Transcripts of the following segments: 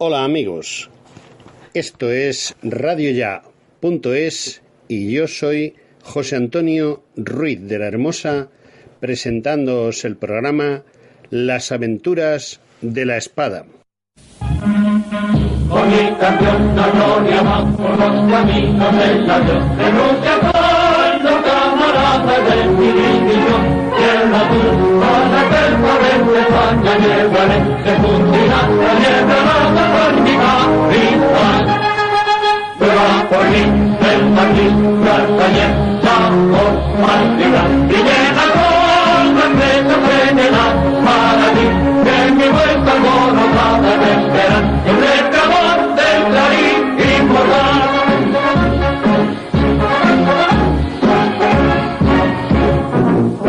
Hola amigos, esto es radioya.es y yo soy José Antonio Ruiz de la Hermosa, presentándoos el programa Las aventuras de la espada. Con mi canción la gloria va por los caminos del adiós. Denuncia cuando camaradas de mi división. Tierra azul, para que el poder de España llevaré. Se fundirá la niebla con mi capitán. Prueba por mí el Martín, Cartañer, Chaco, Martínez. Y llena con respeto general para ti. Que mi vuelta alborotada me esperan. El reclamor del Clarín inmortal.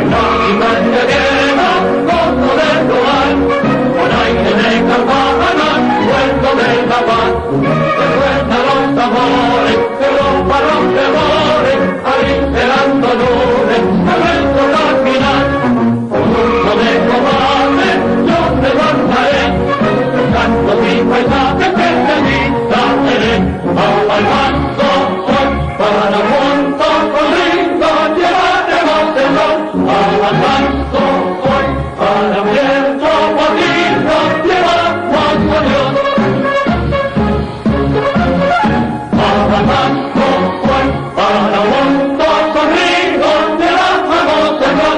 La imagen llena con poder global, con aire de campanas, vuelto de la paz. Resuenan los tambores, Europa los temores, alincerando nubes, a nuestro caminar. Con mundo de cobarde, yo te guardaré. Canto mi paisaje que te dictaré, al manto soy, para junto conmigo llevaremos el sol. Al manto soy, para viento poquito llevamos a Dios. Al manto soy, para junto conmigo llevamos el sol.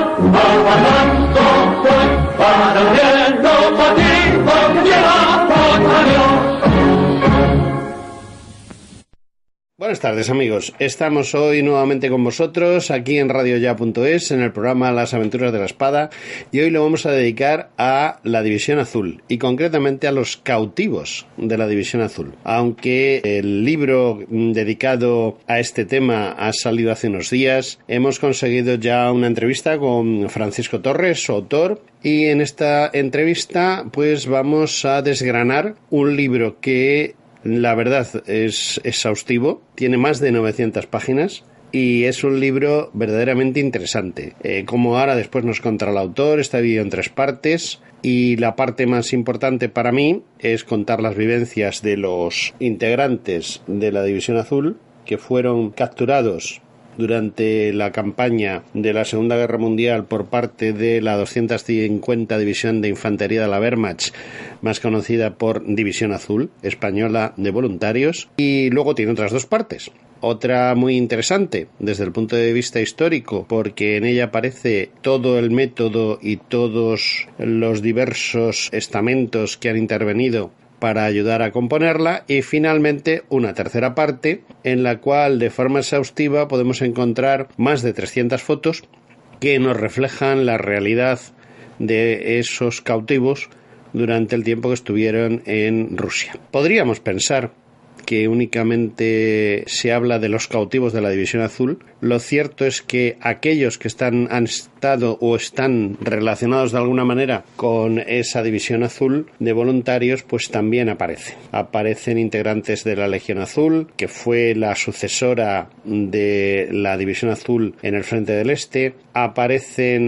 Al manto soy, para viento poquito llevamos a Dios. Buenas tardes amigos, estamos hoy nuevamente con vosotros aquí en radioya.es en el programa Las aventuras de la espada y hoy lo vamos a dedicar a la División Azul y concretamente a los cautivos de la División Azul. Aunque el libro dedicado a este tema ha salido hace unos días, hemos conseguido ya una entrevista con Francisco Torres, su autor, y en esta entrevista pues vamos a desgranar un libro que la verdad es exhaustivo, tiene más de 900 páginas y es un libro verdaderamente interesante. Como ahora después nos contará el autor, está dividido en 3 partes y la parte más importante para mí es contar las vivencias de los integrantes de la División Azul que fueron capturados durante la campaña de la Segunda Guerra Mundial por parte de la 250 División de Infantería de la Wehrmacht, más conocida por División Azul, española de voluntarios, y luego tiene otras 2 partes. Otra muy interesante desde el punto de vista histórico, porque en ella aparece todo el método y todos los diversos estamentos que han intervenido para ayudar a componerla, y finalmente una tercera parte en la cual de forma exhaustiva podemos encontrar más de 300 fotos que nos reflejan la realidad de esos cautivos durante el tiempo que estuvieron en Rusia. Podríamos pensar que únicamente se habla de los cautivos de la División Azul. Lo cierto es que aquellos que han estado o están relacionados de alguna manera con esa División Azul de voluntarios, pues también aparecen integrantes de la Legión Azul, que fue la sucesora de la División Azul en el Frente del Este, aparecen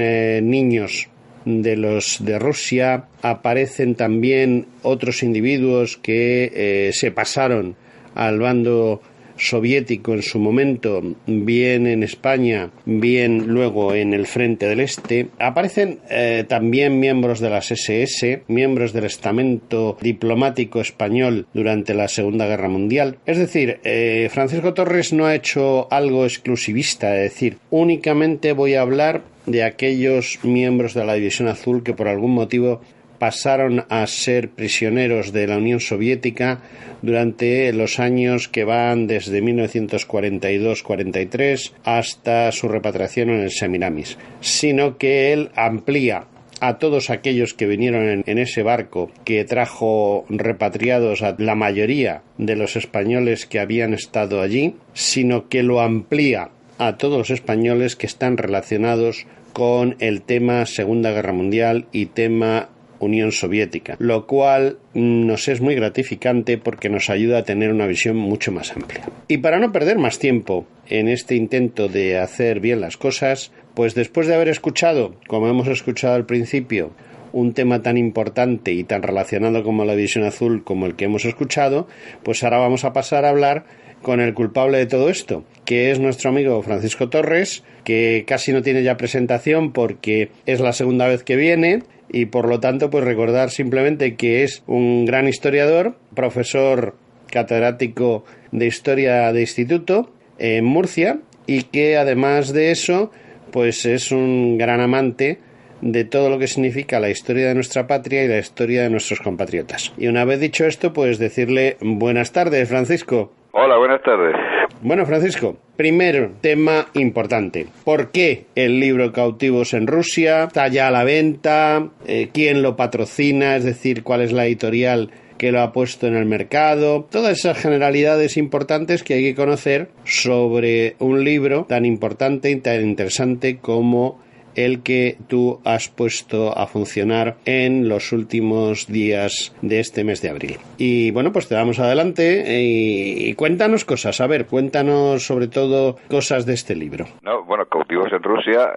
niños de los de Rusia, aparecen también otros individuos que se pasaron al bando soviético en su momento, bien en España, bien luego en el Frente del Este. Aparecen también miembros de las SS, miembros del estamento diplomático español durante la Segunda Guerra Mundial. Es decir, Francisco Torres no ha hecho algo exclusivista, es decir, únicamente voy a hablar de aquellos miembros de la División Azul que por algún motivo pasaron a ser prisioneros de la Unión Soviética durante los años que van desde 1942-43 hasta su repatriación en el Semiramis, sino que él amplía a todos aquellos que vinieron en ese barco que trajo repatriados a la mayoría de los españoles que habían estado allí, sino que lo amplía a todos los españoles que están relacionados con el tema Segunda Guerra Mundial y tema Unión Soviética, lo cual nos es muy gratificante porque nos ayuda a tener una visión mucho más amplia. Y para no perder más tiempo en este intento de hacer bien las cosas, pues después de haber escuchado, como hemos escuchado al principio, un tema tan importante y tan relacionado como la División Azul como el que hemos escuchado, pues ahora vamos a pasar a hablar con el culpable de todo esto, que es nuestro amigo Francisco Torres, que casi no tiene ya presentación porque es la segunda vez que viene y por lo tanto pues recordar simplemente que es un gran historiador, profesor catedrático de Historia de Instituto en Murcia y que además de eso pues es un gran amante de todo lo que significa la historia de nuestra patria y la historia de nuestros compatriotas. Y una vez dicho esto, pues decirle buenas tardes, Francisco. Hola, buenas tardes. Bueno, Francisco, primer tema importante. ¿Por qué el libro Cautivos en Rusia está ya a la venta? ¿Quién lo patrocina? Es decir, ¿cuál es la editorial que lo ha puesto en el mercado? Todas esas generalidades importantes que hay que conocer sobre un libro tan importante y tan interesante como el que tú has puesto a funcionar en los últimos días de este mes de abril. Y bueno, pues te damos adelante y cuéntanos cosas. A ver, cuéntanos sobre todo cosas de este libro. No, bueno, Cautivos en Rusia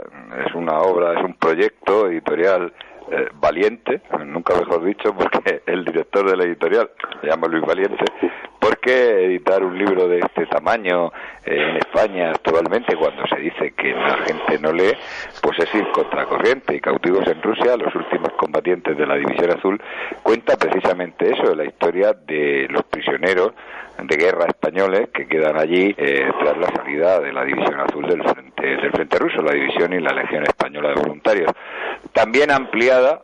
es una obra, es un proyecto editorial valiente, nunca mejor dicho, porque el director de la editorial se llama Luis Valiente. ¿Por qué editar un libro de este tamaño en España actualmente cuando se dice que la gente no lee? Pues es ir contracorriente. Y Cautivos en Rusia, los últimos combatientes de la División Azul, cuenta precisamente eso, de la historia de los prisioneros de guerra españoles que quedan allí tras la salida de la División Azul del frente ruso, la División y la Legión Española de Voluntarios. También ampliado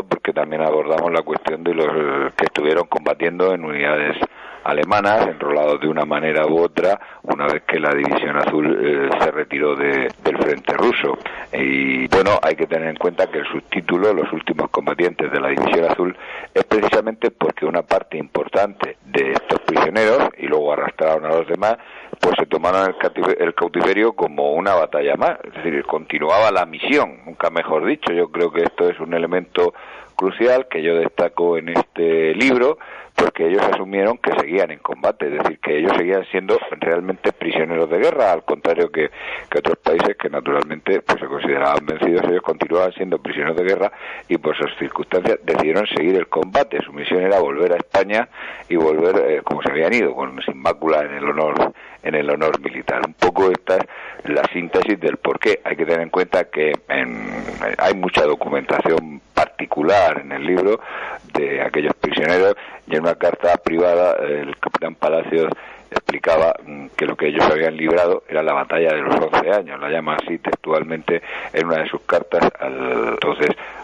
porque también abordamos la cuestión de los que estuvieron combatiendo en unidades alemanas, enrolados de una manera u otra, una vez que la División Azul se retiró del frente ruso. Y bueno, hay que tener en cuenta que el subtítulo, los últimos combatientes de la División Azul, es precisamente porque una parte importante de estos prisioneros, y luego arrastraron a los demás, pues se tomaron el cautiverio como una batalla más, es decir, continuaba la misión, nunca mejor dicho. Yo creo que esto es un elemento crucial que yo destaco en este libro, porque ellos asumieron que seguían en combate, es decir, que ellos seguían siendo realmente prisioneros de guerra, al contrario que otros países que naturalmente pues se consideraban vencidos. Ellos continuaban siendo prisioneros de guerra y por sus circunstancias decidieron seguir el combate. Su misión era volver a España y volver como se habían ido, sin mácula en el honor militar. Un poco esta es la síntesis del porqué. Hay que tener en cuenta que hay mucha documentación particular en el libro de aquellos prisioneros, y en una carta privada el capitán Palacios explicaba que lo que ellos habían librado era la batalla de los 11 años, la llama así textualmente en una de sus cartas al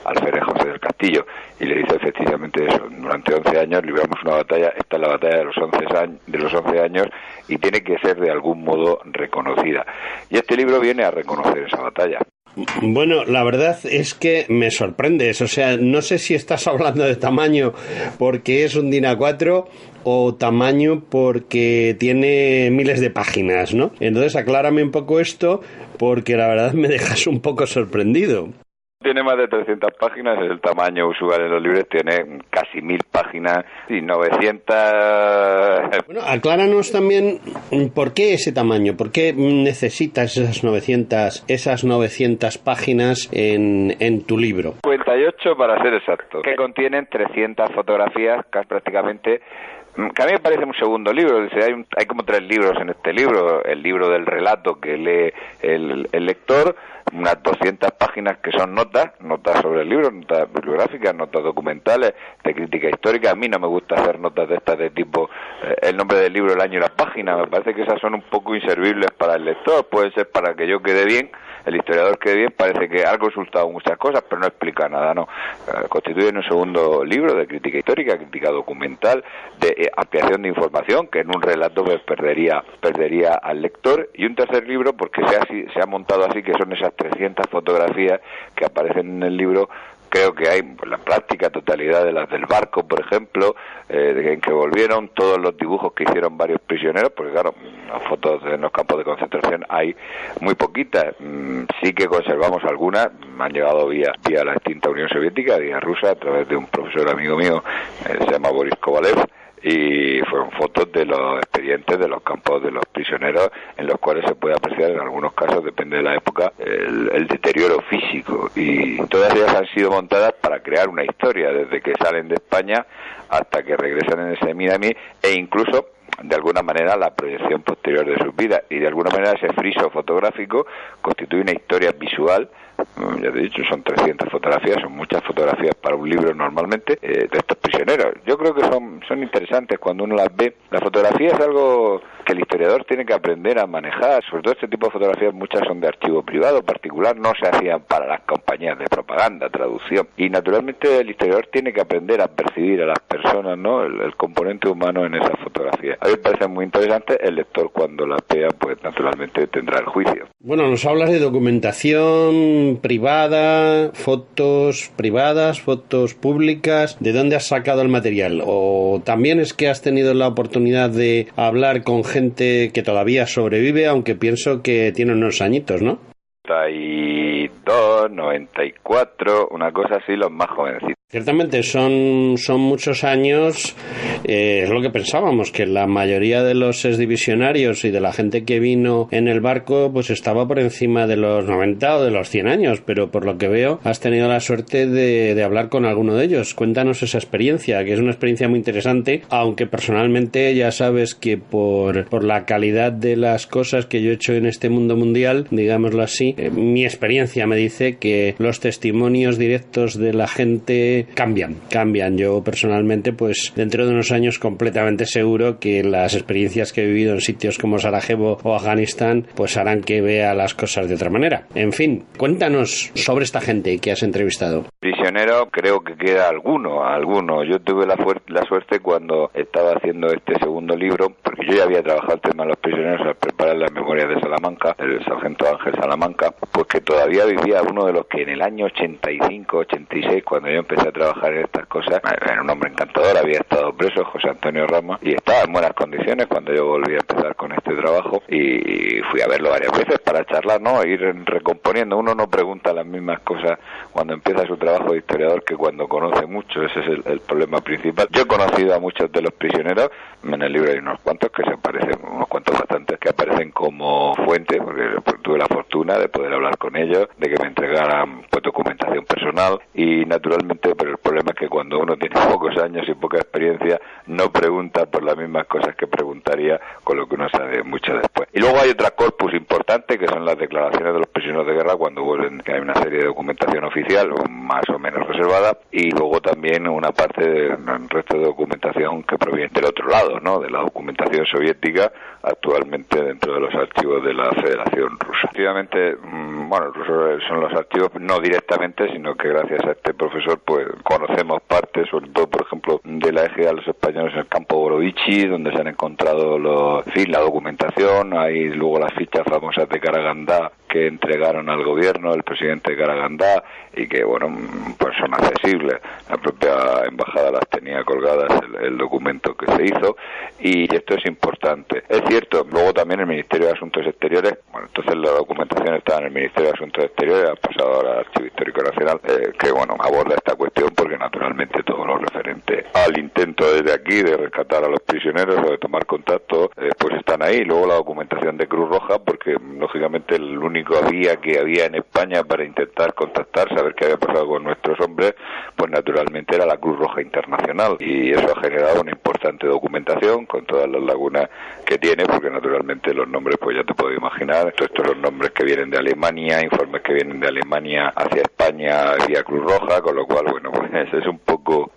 alférez José del Castillo, y le dice efectivamente eso: durante 11 años libramos una batalla, esta es la batalla de los 11 años y tiene que ser de algún modo reconocida, y este libro viene a reconocer esa batalla. Bueno, la verdad es que me sorprendes, o sea, no sé si estás hablando de tamaño porque es un DIN A4 o tamaño porque tiene miles de páginas, ¿no? Entonces aclárame un poco esto porque la verdad me dejas un poco sorprendido. Tiene más de 300 páginas, es el tamaño usual en los libros, tiene casi 1000 páginas y 900... Bueno, acláranos también por qué ese tamaño, por qué necesitas esas 900 páginas en tu libro. 58 para ser exacto, que contienen 300 fotografías, casi prácticamente... Que a mí me parece un segundo libro. Hay como 3 libros en este libro: el libro del relato que lee el lector, unas 200 páginas que son notas sobre el libro, notas bibliográficas, notas documentales, de crítica histórica. A mí no me gusta hacer notas de estas de tipo el nombre del libro, el año y la página. Me parece que esas son un poco inservibles para el lector. Puede ser para que yo quede bien, el historiador quede bien, parece que ha consultado muchas cosas, pero no explica nada, ¿no? Constituyen un segundo libro de crítica histórica, crítica documental, de ampliación de información, que en un relato pues perdería al lector, y un tercer libro porque se ha montado así, que son esas 300 fotografías que aparecen en el libro. Creo que hay la práctica totalidad de las del barco, por ejemplo, en que volvieron todos los dibujos que hicieron varios prisioneros, porque claro, las fotos en los campos de concentración hay muy poquitas. Sí que conservamos algunas, han llegado vía la extinta Unión Soviética, vía rusa, a través de un profesor amigo mío, se llama Boris Kovalev, y fueron fotos de los expedientes de los campos de los prisioneros, en los cuales se puede apreciar en algunos casos, depende de la época, el deterioro físico, y todas ellas han sido montadas para crear una historia desde que salen de España hasta que regresan en ese Minami, e incluso de alguna manera la proyección posterior de sus vidas, y de alguna manera ese friso fotográfico constituye una historia visual. Ya te he dicho, son 300 fotografías, son muchas fotografías para un libro normalmente, de estos prisioneros. Yo creo que son interesantes cuando uno las ve. La fotografía es algo que el historiador tiene que aprender a manejar, sobre todo este tipo de fotografías, muchas son de archivo privado particular, no se hacían para las compañías de propaganda, traducción, y naturalmente el historiador tiene que aprender a percibir a las personas, ¿no?, el componente humano en esas fotografías. A mí me parece muy interesante, el lector cuando las vea, pues naturalmente tendrá el juicio. Bueno, nos hablas de documentación privada, fotos privadas, fotos públicas. ¿De dónde has sacado el material? ¿O también es que has tenido la oportunidad de hablar con gente que todavía sobrevive, aunque pienso que tiene unos añitos, ¿no? 92, 94, una cosa así, los más jovencitos. Ciertamente son muchos años, es lo que pensábamos, que la mayoría de los exdivisionarios y de la gente que vino en el barco pues estaba por encima de los 90 o de los 100 años, pero por lo que veo has tenido la suerte de hablar con alguno de ellos. Cuéntanos esa experiencia, que es una experiencia muy interesante, aunque personalmente ya sabes que por la calidad de las cosas que yo he hecho en este mundo mundial, digámoslo así, mi experiencia me dice que los testimonios directos de la gente cambian. Yo personalmente, pues dentro de unos años completamente seguro que las experiencias que he vivido en sitios como Sarajevo o Afganistán pues harán que vea las cosas de otra manera. En fin, cuéntanos sobre esta gente que has entrevistado. Prisionero, creo que queda alguno. Yo tuve la suerte cuando estaba haciendo este segundo libro, porque yo ya había trabajado el tema de los prisioneros al preparar las memorias de Salamanca, el sargento Ángel Salamanca, pues que todavía vivía uno de los que en el año 85, 86, cuando yo empecé a trabajar en estas cosas, era un hombre encantador, había estado preso, José Antonio Ramos, y estaba en buenas condiciones cuando yo volví a empezar con este trabajo, y fui a verlo varias veces para charlar, ¿no?, ir recomponiendo. Uno no pregunta las mismas cosas cuando empieza su trabajo de historiador que cuando conoce mucho. Ese es el problema principal. Yo he conocido a muchos de los prisioneros, en el libro hay unos cuantos que se aparecen, unos cuantos bastantes que aparecen como fuente, porque tuve la fortuna de poder hablar con ellos, de que me entregaran pues documentación personal, y naturalmente, pero el problema es que cuando uno tiene pocos años y poca experiencia no pregunta por las mismas cosas que preguntaría con lo que uno sabe mucho después. Y luego hay otra corpus importante que son las declaraciones de los prisioneros de guerra cuando vuelven, que hay una serie de documentación oficial más o menos reservada, y luego también una parte del resto de documentación que proviene del otro lado, ¿no?, de la documentación soviética actualmente dentro de los archivos de la Federación Rusa. Efectivamente, bueno, rusos son los archivos no directamente, sino que gracias a este profesor pues conocemos parte, sobre todo por ejemplo de la ejida de los españoles en el campo Borovichi, donde se han encontrado la documentación. Hay luego las fichas famosas de Karagandá que entregaron al gobierno el presidente de Karagandá y que bueno, pues son accesibles. La propia embajada las tenía colgadas el documento que se hizo, y esto es importante. Es cierto, luego también el Ministerio de Asuntos Exteriores, bueno, entonces la documentación estaba en el Ministerio de Asuntos Exteriores, ha pasado ahora al Archivo Histórico Nacional, que bueno, aborda esta cuestión porque naturalmente todo lo referente al intento desde aquí de rescatar a los prisioneros o de tomar contacto, pues están ahí. Luego la documentación de Cruz Roja, porque lógicamente el único vía que había en España para intentar contactar, saber qué había pasado con nuestros hombres, pues naturalmente era la Cruz Roja Internacional, y eso ha generado una importante documentación con todas las lagunas que tiene, porque naturalmente los nombres, pues ya te puedo imaginar, estos son los nombres que vienen de Alemania, informes que vienen de Alemania hacia España vía Cruz Roja, con lo cual, bueno, pues es un poco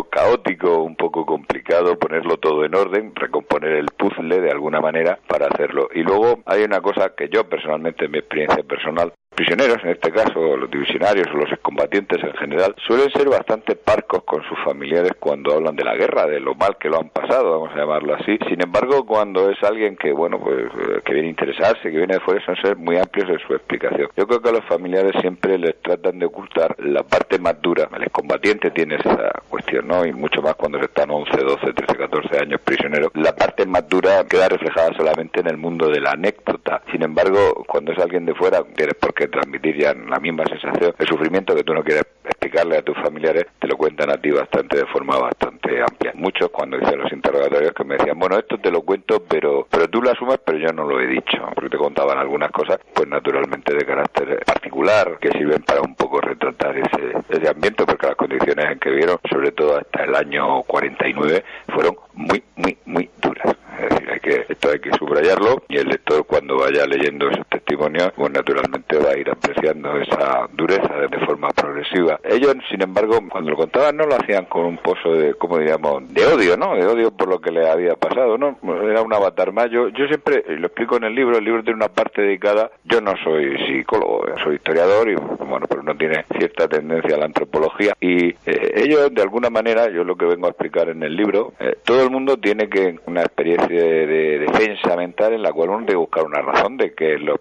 caótico, un poco complicado ponerlo todo en orden, recomponer el puzzle de alguna manera para hacerlo. Y luego hay una cosa que yo personalmente, en mi experiencia personal, prisioneros, en este caso los divisionarios o los excombatientes en general, suelen ser bastante parcos con sus familiares cuando hablan de la guerra, de lo mal que lo han pasado, vamos a llamarlo así. Sin embargo, cuando es alguien que, bueno, pues que viene a interesarse, que viene de fuera, son ser muy amplios en su explicación. Yo creo que a los familiares siempre les tratan de ocultar la parte más dura. El excombatiente tiene esa cuestión, ¿no? Y mucho más cuando se están 11, 12, 13, 14 años prisioneros. La parte más dura queda reflejada solamente en el mundo de la anécdota. Sin embargo, cuando es alguien de fuera, tienes por qué transmitir ya la misma sensación. El sufrimiento que tú no quieres explicarle a tus familiares, te lo cuentan a ti de forma bastante bastante amplia. Muchos cuando hice los interrogatorios que me decían, bueno, esto te lo cuento, pero tú lo asumes, pero yo no lo he dicho, porque te contaban algunas cosas, pues naturalmente de carácter particular, que sirven para un poco retratar ese ambiente, porque las condiciones en que vivieron, sobre todo hasta el año 49, fueron muy, muy, muy duras. Es decir, esto hay que subrayarlo, y el lector cuando vaya leyendo esos testimonios, pues naturalmente va a ir apreciando esa dureza de forma progresiva. Ellos, sin embargo, cuando lo contaban no lo hacían con un pozo de, como diríamos, de odio, ¿no? De odio por lo que les había pasado, ¿no? Era un avatar más. Yo siempre, y lo explico en el libro tiene una parte dedicada, yo no soy psicólogo, soy historiador, y bueno, pero no tiene cierta tendencia a la antropología, y ellos, de alguna manera, yo lo que vengo a explicar en el libro, todo el mundo tiene que una experiencia de defensa mental en la cual uno debe buscar una razón de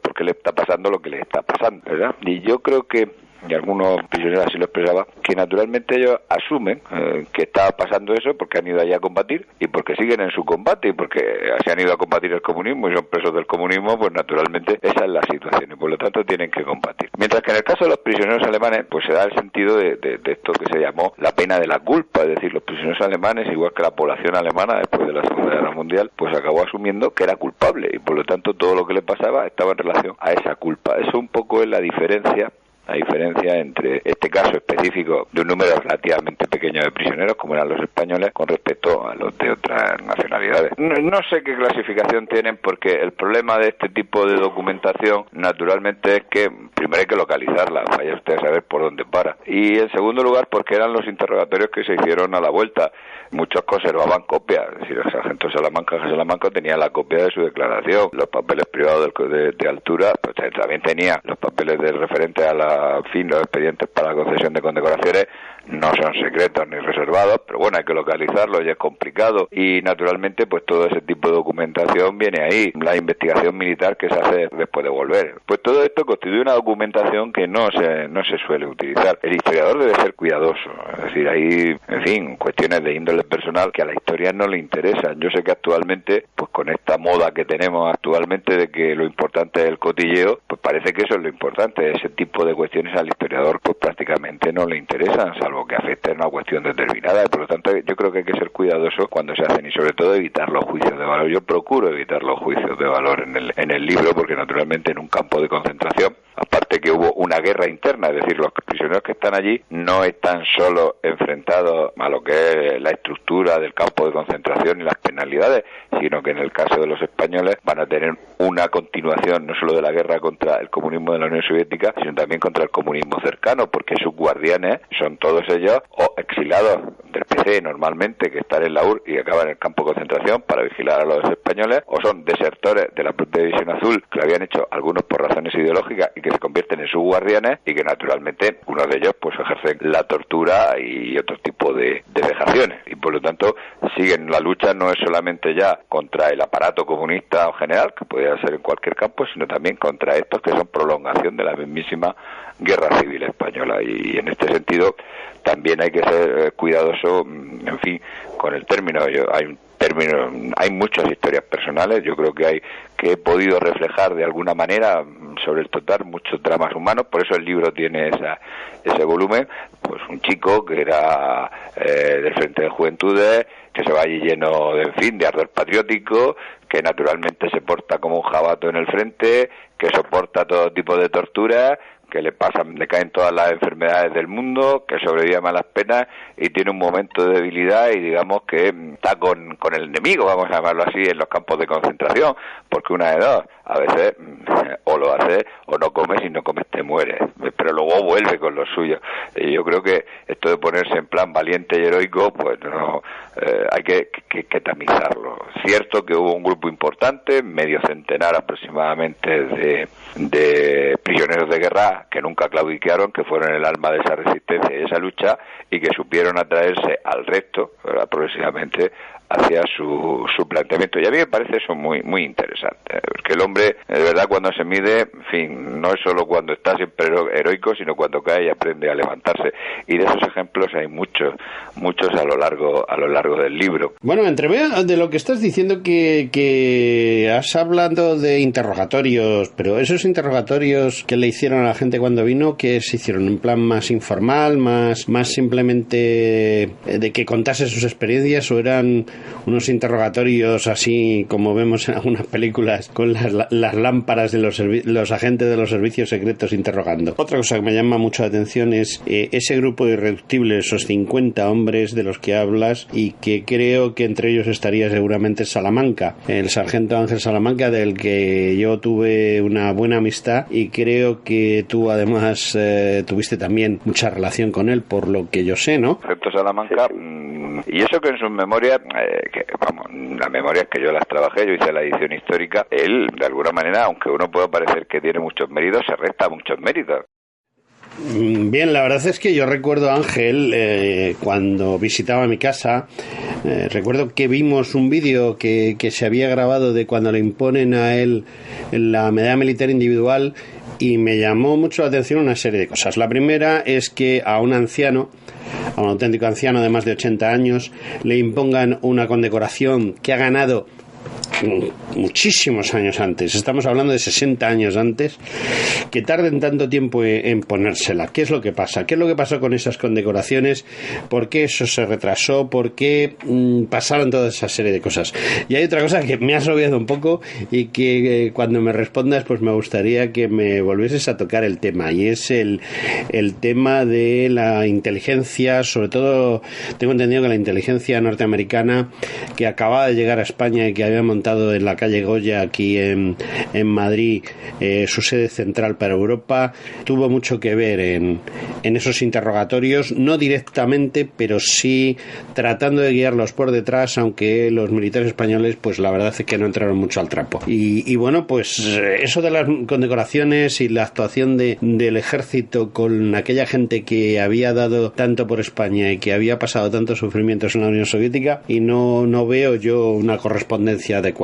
por qué le está pasando lo que le está pasando, ¿verdad? Y yo creo que, y algunos prisioneros así lo expresaba, que naturalmente ellos asumen que está pasando eso porque han ido allá a combatir y porque siguen en su combate y porque se han ido a combatir el comunismo y son presos del comunismo, pues naturalmente esa es la situación y por lo tanto tienen que combatir. Mientras que en el caso de los prisioneros alemanes, pues se da el sentido de esto que se llamó la pena de la culpa, es decir, los prisioneros alemanes, igual que la población alemana después de la Segunda Guerra Mundial, pues acabó asumiendo que era culpable y por lo tanto todo lo que le pasaba estaba en relación a esa culpa. Eso un poco es la diferencia entre este caso específico de un número relativamente pequeño de prisioneros, como eran los españoles, con respecto a los de otras nacionalidades. No sé qué clasificación tienen, porque el problema de este tipo de documentación, naturalmente, es que primero hay que localizarla, vaya usted a saber por dónde para. Y en segundo lugar, porque eran los interrogatorios que se hicieron a la vuelta. Muchos conservaban copias, es decir, el sargento Salamanca tenía la copia de su declaración, los papeles privados de Altura, pues también tenía los papeles del referente a los expedientes para la concesión de condecoraciones, no son secretos ni reservados, pero bueno, hay que localizarlos y es complicado, y naturalmente pues todo ese tipo de documentación viene ahí, la investigación militar que se hace después de volver. Pues todo esto constituye una documentación que no se suele utilizar. El historiador debe ser cuidadoso, es decir, hay, en fin, cuestiones de índole personal que a la historia no le interesan. Yo sé que actualmente, pues con esta moda que tenemos actualmente de que lo importante es el cotilleo, pues parece que eso es lo importante. Ese tipo de cuestiones al historiador pues prácticamente no le interesan, salvo que afecten a una cuestión determinada, y por lo tanto yo creo que hay que ser cuidadoso cuando se hacen y sobre todo evitar los juicios de valor. Yo procuro evitar los juicios de valor en el libro, porque naturalmente en un campo de concentración, aparte que hubo una guerra interna, es decir, los prisioneros que están allí no están solo enfrentados a lo que es la estructura del campo de concentración y las penalidades, sino que en el caso de los españoles van a tener una continuación no solo de la guerra contra el comunismo de la Unión Soviética, sino también contra el comunismo cercano, porque sus guardianes son todos ellos o exilados del PC normalmente, que están en la URSS y acaban en el campo de concentración para vigilar a los españoles, o son desertores de la propia División Azul, que lo habían hecho algunos por razones ideológicas y que se convierten en sus guardianes, y que naturalmente unos de ellos pues ejercen la tortura y otro tipo de vejaciones, y por lo tanto siguen la lucha. No es solamente ya contra el aparato comunista en general, que podría ser en cualquier campo, sino también contra estos que son prolongación de la mismísima guerra civil española, y en este sentido también hay que ser cuidadoso, en fin, con el término. Hay muchas historias personales, yo creo que he podido reflejar de alguna manera sobre el total muchos dramas humanos, por eso el libro tiene ese volumen. Pues un chico que era del Frente de Juventudes, que se va allí lleno de ardor patriótico, que naturalmente se porta como un jabato en el frente, que soporta todo tipo de torturas, que le caen todas las enfermedades del mundo, que sobrevive a malas penas y tiene un momento de debilidad y digamos que está con el enemigo, vamos a llamarlo así, en los campos de concentración, porque una de dos, a veces o lo haces o no comes, y no comes te mueres, pero luego vuelve con lo suyo. Y yo creo que esto de ponerse en plan valiente y heroico, pues no, hay que tamizarlo. Cierto que hubo un grupo importante, medio centenar aproximadamente de prisioneros de guerra que nunca claudicaron, que fueron el alma de esa resistencia y de esa lucha, y que supieron atraerse al resto, ¿verdad?, progresivamente hacia su planteamiento. Y a mí me parece eso muy muy interesante, porque el hombre, de verdad, cuando se mide, en fin, no es solo cuando está siempre heroico, sino cuando cae y aprende a levantarse. Y de esos ejemplos hay muchos a lo largo del libro. Bueno, entreveo de lo que estás diciendo que has hablado de interrogatorios, pero esos interrogatorios que le hicieron a la gente gente cuando vino, ¿qué se hicieron? ¿Un plan más informal, más simplemente de que contase sus experiencias, o eran unos interrogatorios así como vemos en algunas películas con las lámparas de los agentes de los servicios secretos interrogando? Otra cosa que me llama mucho la atención es ese grupo irreductible, esos 50 hombres de los que hablas, y que creo que entre ellos estaría seguramente Salamanca, el sargento Ángel Salamanca, del que yo tuve una buena amistad, y creo que tú además tuviste también mucha relación con él, por lo que yo sé, ¿no? Sargento Salamanca, y eso que en sus memorias, las memorias que yo las trabajé, yo hice la edición histórica, él, de alguna manera, aunque uno pueda parecer que tiene muchos méritos, se resta muchos méritos. Bien, la verdad es que yo recuerdo a Ángel cuando visitaba mi casa, recuerdo que vimos un vídeo que se había grabado de cuando le imponen a él la medalla militar individual, y me llamó mucho la atención una serie de cosas. La primera es que a un anciano, a un auténtico anciano de más de 80 años, le impongan una condecoración que ha ganado muchísimos años antes, estamos hablando de 60 años antes, que tarden tanto tiempo en ponérsela. ¿Qué es lo que pasa? ¿Qué es lo que pasó con esas condecoraciones? ¿Por qué eso se retrasó? ¿Por qué pasaron toda esa serie de cosas? Y hay otra cosa que me has obviado un poco y que cuando me respondas pues me gustaría que me volvieses a tocar el tema, y es el tema de la inteligencia, sobre todo tengo entendido que la inteligencia norteamericana, que acababa de llegar a España y que había montado en la calle Goya aquí en Madrid su sede central para Europa, tuvo mucho que ver en esos interrogatorios, no directamente, pero sí tratando de guiarlos por detrás, aunque los militares españoles pues la verdad es que no entraron mucho al trapo. Y bueno, pues eso de las condecoraciones y la actuación del ejército con aquella gente que había dado tanto por España y que había pasado tantos sufrimientos en la Unión Soviética, y no veo yo una correspondencia adecuada.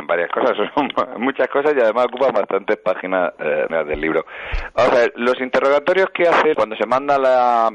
Varias cosas, son muchas cosas, y además ocupan bastantes páginas del libro. Vamos a ver, los interrogatorios que hace cuando se manda la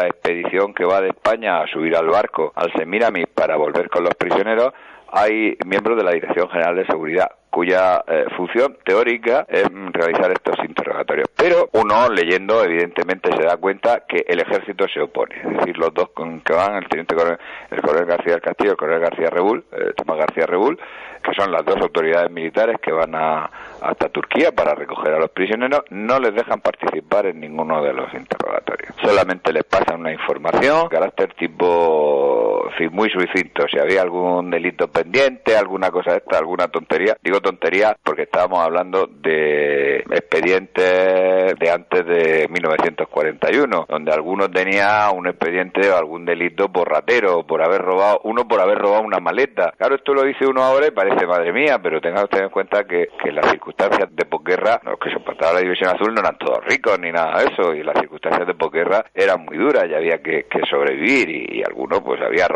expedición que va de España a subir al barco al Semiramis para volver con los prisioneros, hay miembros de la Dirección General de Seguridad cuya función teórica es realizar estos interrogatorios. Pero uno, leyendo, evidentemente se da cuenta que el ejército se opone. Es decir, los dos que van, el teniente coronel, el coronel García del Castillo, el coronel García Rebull, Tomás García Rebull, que son las dos autoridades militares que van hasta Turquía para recoger a los prisioneros, no les dejan participar en ninguno de los interrogatorios. Solamente les pasan una información, carácter tipo, en fin, muy sucinto. Si había algún delito pendiente, alguna cosa esta, alguna tontería. Digo tontería porque estábamos hablando de expedientes de antes de 1941, donde alguno tenía un expediente o algún delito por ratero, por haber robado una maleta. Claro, esto lo dice uno ahora y parece madre mía, pero tengan ustedes en cuenta que las circunstancias de posguerra, los que soportaban la División Azul no eran todos ricos ni nada de eso, y las circunstancias de posguerra eran muy duras y había que sobrevivir, y alguno pues había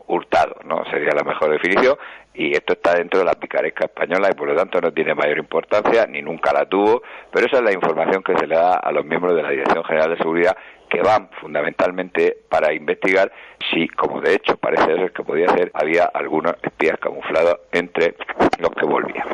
hurtado, ¿no? Sería la mejor definición. Y esto está dentro de la picaresca española y por lo tanto no tiene mayor importancia, ni nunca la tuvo, pero esa es la información que se le da a los miembros de la Dirección General de Seguridad, que van fundamentalmente para investigar si, como de hecho parece ser que podía ser, había algunos espías camuflados entre los que volvían.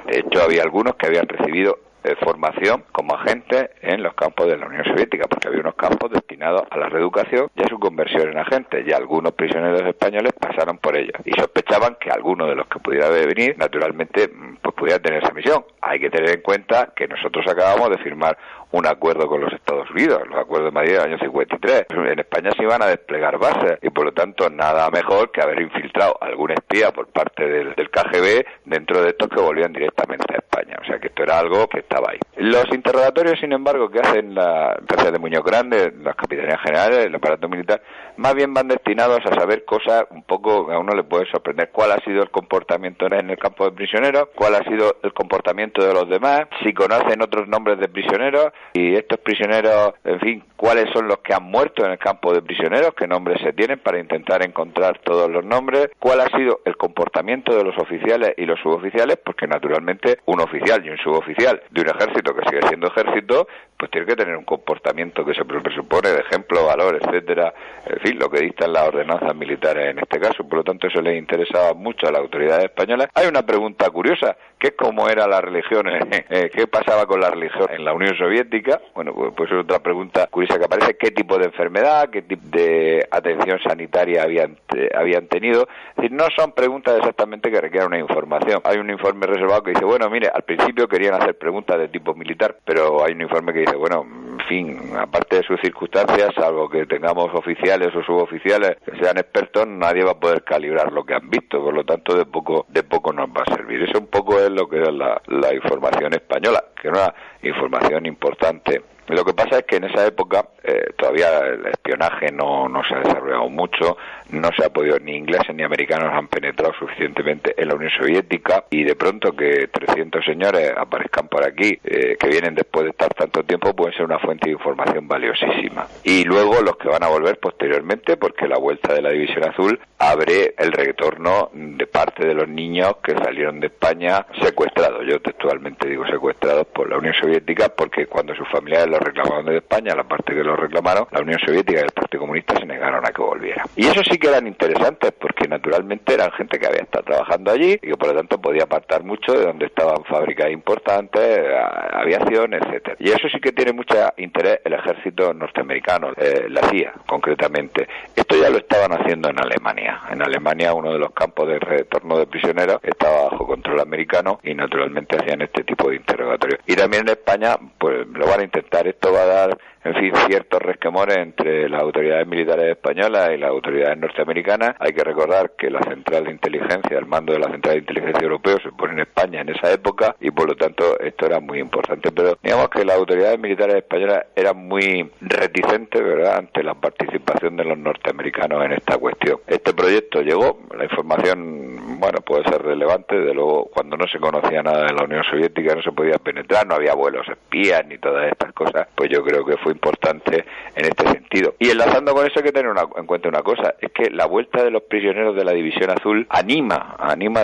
De hecho, había algunos que habían recibido formación como agentes en los campos de la Unión Soviética, porque había unos campos destinados a la reeducación y a su conversión en agentes, y algunos prisioneros españoles pasaron por ellos y sospechaban que alguno de los que pudiera venir, naturalmente, pues pudiera tener esa misión. Hay que tener en cuenta que nosotros acabamos de firmar un acuerdo con los Estados Unidos, los acuerdos de Madrid del año 53. En España se iban a desplegar bases y por lo tanto nada mejor que haber infiltrado algún espía por parte del KGB dentro de estos que volvían directamente a España. O sea que esto era algo que estaba ahí. Los interrogatorios, sin embargo, que hacen la empresa de Muñoz Grande, las capitanías generales, el aparato militar, más bien van destinados a saber cosas un poco que a uno le puede sorprender. ¿Cuál ha sido el comportamiento en el campo de prisioneros? ¿Cuál ha sido el comportamiento de los demás? Si conocen otros nombres de prisioneros, y estos prisioneros, en fin, cuáles son los que han muerto en el campo de prisioneros, qué nombres se tienen para intentar encontrar todos los nombres, cuál ha sido el comportamiento de los oficiales y los suboficiales, porque naturalmente un oficial y un suboficial de un ejército que sigue siendo ejército, pues tiene que tener un comportamiento que se presupone de ejemplo, valor, etcétera, en fin, lo que dictan las ordenanzas militares en este caso. Por lo tanto, eso les interesaba mucho a las autoridades españolas. Hay una pregunta curiosa, que es cómo era la religión, qué pasaba con la religión en la Unión Soviética. Bueno, pues es otra pregunta curiosa que aparece, qué tipo de enfermedad, qué tipo de atención sanitaria habían tenido. Es decir, no son preguntas exactamente que requieran una información. Hay un informe reservado que dice, bueno, mire, al principio querían hacer preguntas de tipo militar, pero hay un informe que dice, bueno, en fin, aparte de sus circunstancias, salvo que tengamos oficiales o suboficiales que sean expertos, nadie va a poder calibrar lo que han visto, por lo tanto de poco nos va a servir. Eso un poco es lo que era la información española, que era una información importante. Lo que pasa es que en esa época todavía el espionaje no se ha desarrollado mucho, no se ha podido, ni ingleses ni americanos han penetrado suficientemente en la Unión Soviética, y de pronto que 300 señores aparezcan por aquí, que vienen después de estar tanto tiempo, pueden ser una fuente de información valiosísima. Y luego los que van a volver posteriormente, porque la vuelta de la División Azul abre el retorno de parte de los niños que salieron de España secuestrados, yo textualmente digo secuestrados por la Unión Soviética, porque cuando sus familiares los reclamaron de España, la parte que los reclamaron, la Unión Soviética y el Partido Comunista se negaron a que volviera. Y eso sí que eran interesantes, porque naturalmente eran gente que había estado trabajando allí y que por lo tanto podía apartar mucho de donde estaban fábricas importantes, aviación, etcétera. Y eso sí que tiene mucho interés el ejército norteamericano, la CIA concretamente. Esto ya lo estaban haciendo en Alemania. En Alemania uno de los campos de retorno de prisioneros estaba bajo control americano y naturalmente hacían este tipo de interrogatorios. Y también en España pues lo van a intentar. Esto va a dar, en fin, ciertos resquemores entre las autoridades militares españolas y las autoridades norteamericanas. Hay que recordar que la central de inteligencia, el mando de la central de inteligencia europeo se pone en España en esa época y por lo tanto esto era muy importante. Pero digamos que las autoridades militares españolas eran muy reticentes, ¿verdad?, ante la participación de los norteamericanos en esta cuestión. Este proyecto llegó, la información, bueno, puede ser relevante, desde luego cuando no se conocía nada de la Unión Soviética no se podía penetrar, no había vuelos espías ni todas estas cosas, pues yo creo que fue importante en este sentido. Y enlazando con eso hay que tener en cuenta una cosa, es que la vuelta de los prisioneros de la División Azul anima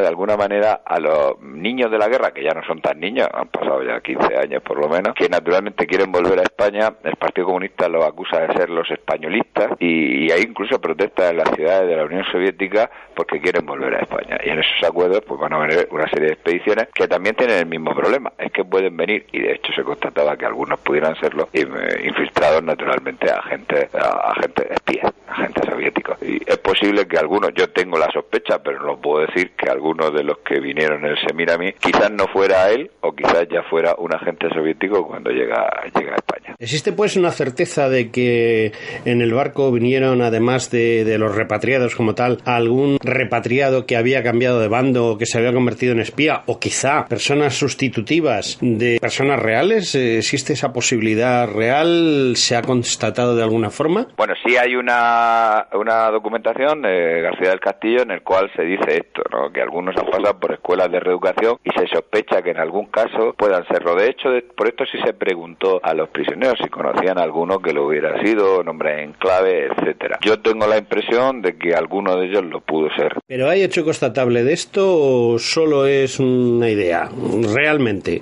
de alguna manera a los niños de la guerra, que ya no son tan niños, han pasado ya 15 años por lo menos, que naturalmente quieren volver a España. El Partido Comunista los acusa de ser los españolistas y hay incluso protestas en las ciudades de la Unión Soviética porque quieren volver a España. Y en esos acuerdos pues van a venir una serie de expediciones que también tienen el mismo problema, es que pueden venir, y de hecho se constataba que algunos pudieran serlo, infiltrados naturalmente a agentes espías, agentes soviéticos. Y es posible que algunos, yo tengo la sospecha, pero no lo puedo decir, que algunos de los que vinieron en el Semiramis quizás no fuera él, o quizás ya fuera un agente soviético cuando llega a España. ¿Existe pues una certeza de que en el barco vinieron, además de los repatriados como tal, algún repatriado que había cambiado de bando o que se había convertido en espía, o quizá personas sustitutivas de personas reales? ¿Existe esa posibilidad real? ¿Se ha constatado de alguna forma? Bueno, sí hay una documentación de García del Castillo en el cual se dice esto, ¿no?, que algunos han pasado por escuelas de reeducación y se sospecha que en algún caso puedan serlo. De hecho, por esto sí se preguntó a los prisioneros si conocían a alguno que lo hubiera sido, nombre en clave, etcétera. Yo tengo la impresión de que alguno de ellos lo pudo ser. ¿Pero hay hecho constatable de esto o solo es una idea? ¿Realmente